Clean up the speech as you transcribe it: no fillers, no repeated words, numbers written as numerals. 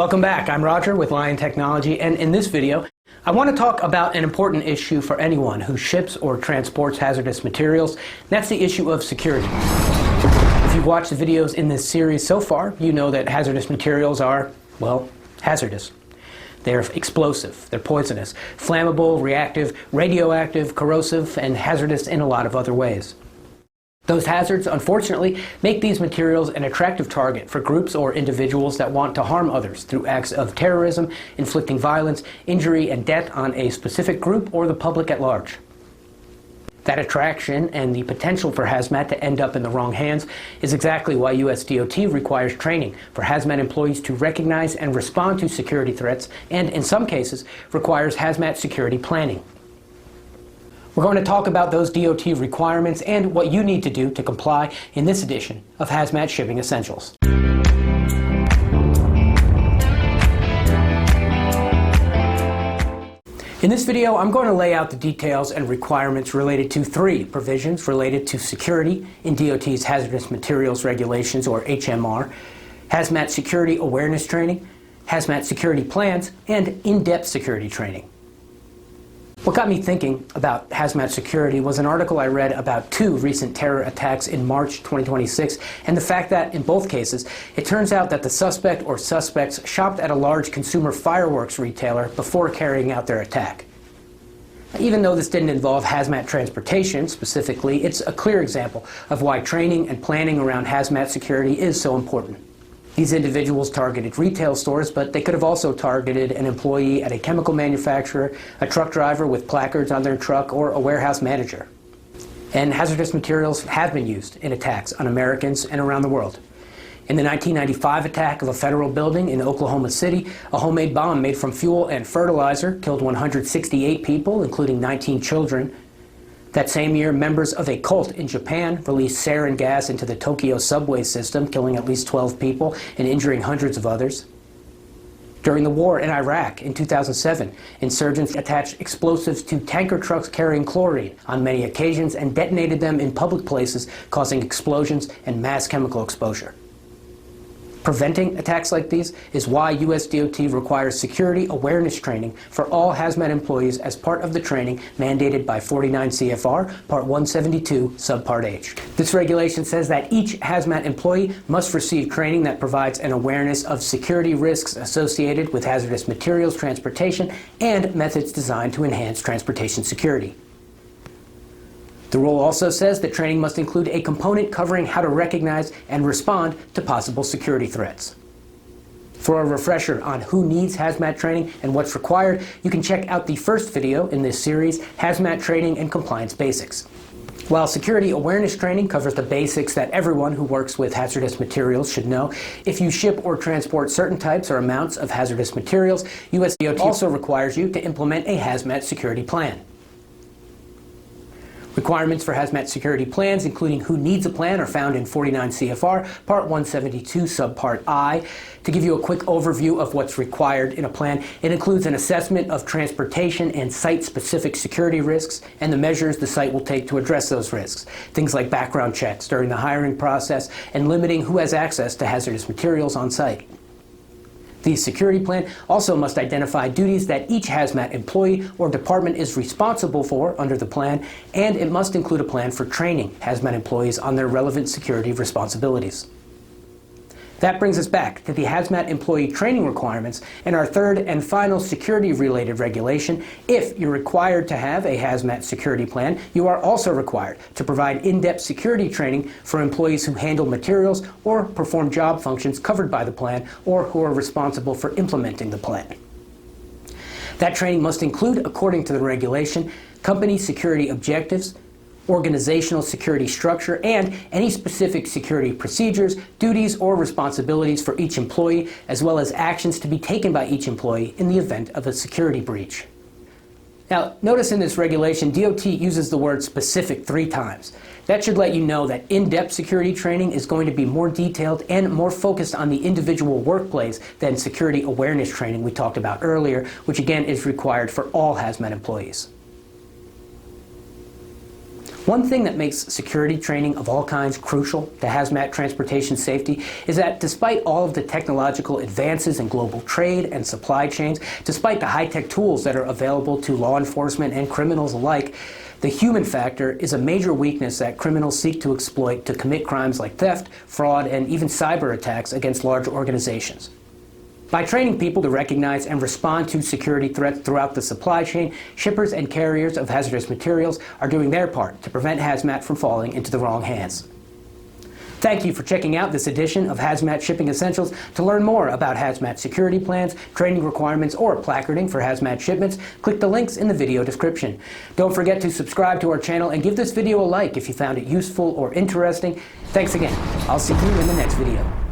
Welcome back. I'm Roger with Lion Technology, and in this video I want to talk about an important issue for anyone who ships or transports hazardous materials, and that's the issue of security. If you've watched the videos in this series so far, you know that hazardous materials are, well, hazardous. They're explosive, they're poisonous, flammable, reactive, radioactive, corrosive, and hazardous in a lot of other ways. Those hazards, unfortunately, make these materials an attractive target for groups or individuals that want to harm others through acts of terrorism, inflicting violence, injury, and death on a specific group or the public at large. That attraction and the potential for hazmat to end up in the wrong hands is exactly why US DOT requires training for hazmat employees to recognize and respond to security threats, and in some cases requires hazmat security planning. We're going to talk about those DOT requirements and what you need to do to comply in this edition of Hazmat Shipping Essentials. In this video, I'm going to lay out the details and requirements related to three provisions related to security in DOT's Hazardous Materials Regulations, or HMR, Hazmat Security Awareness Training, Hazmat Security Plans, and in-depth security training. What got me thinking about hazmat security was an article I read about two recent terror attacks in March 2026, and the fact that, in both cases, it turns out that the suspect or suspects shopped at a large consumer fireworks retailer before carrying out their attack. Even though this didn't involve hazmat transportation specifically, it's a clear example of why training and planning around hazmat security is so important. These individuals targeted retail stores, but they could have also targeted an employee at a chemical manufacturer, a truck driver with placards on their truck, or a warehouse manager. And hazardous materials have been used in attacks on Americans and around the world. In the 1995 attack of a federal building in Oklahoma City, a homemade bomb made from fuel and fertilizer killed 168 people, including 19 children. That same year, members of a cult in Japan released sarin gas into the Tokyo subway system, killing at least 12 people and injuring hundreds of others. During the war in Iraq in 2007, insurgents attached explosives to tanker trucks carrying chlorine on many occasions and detonated them in public places, causing explosions and mass chemical exposure. Preventing attacks like these is why US DOT requires security awareness training for all hazmat employees as part of the training mandated by 49 CFR Part 172 Subpart H. This regulation says that each hazmat employee must receive training that provides an awareness of security risks associated with hazardous materials transportation and methods designed to enhance transportation security. The rule also says that training must include a component covering how to recognize and respond to possible security threats. For a refresher on who needs hazmat training and what's required, you can check out the first video in this series, Hazmat Training and Compliance Basics. While security awareness training covers the basics that everyone who works with hazardous materials should know, if you ship or transport certain types or amounts of hazardous materials, US DOT also requires you to implement a hazmat security plan. Requirements for hazmat security plans, including who needs a plan, are found in 49 CFR Part 172 Subpart I. To give you a quick overview of what's required in a plan, it includes an assessment of transportation and site-specific security risks and the measures the site will take to address those risks. Things like background checks during the hiring process and limiting who has access to hazardous materials on site. The security plan also must identify duties that each hazmat employee or department is responsible for under the plan, and it must include a plan for training hazmat employees on their relevant security responsibilities. That brings us back to the hazmat employee training requirements and our third and final security-related regulation. If you're required to have a hazmat security plan, you are also required to provide in-depth security training for employees who handle materials or perform job functions covered by the plan or who are responsible for implementing the plan. That training must include, according to the regulation, company security objectives, organizational security structure, and any specific security procedures, duties, or responsibilities for each employee, as well as actions to be taken by each employee in the event of a security breach. Now, notice in this regulation, DOT uses the word specific 3 times. That should let you know that in-depth security training is going to be more detailed and more focused on the individual workplace than security awareness training we talked about earlier, which again is required for all hazmat employees. One thing that makes security training of all kinds crucial to hazmat transportation safety is that despite all of the technological advances in global trade and supply chains, despite the high-tech tools that are available to law enforcement and criminals alike, the human factor is a major weakness that criminals seek to exploit to commit crimes like theft, fraud, and even cyber attacks against large organizations. By training people to recognize and respond to security threats throughout the supply chain, shippers and carriers of hazardous materials are doing their part to prevent hazmat from falling into the wrong hands. Thank you for checking out this edition of Hazmat Shipping Essentials. To learn more about hazmat security plans, training requirements, or placarding for hazmat shipments, click the links in the video description. Don't forget to subscribe to our channel and give this video a like if you found it useful or interesting. Thanks again. I'll see you in the next video.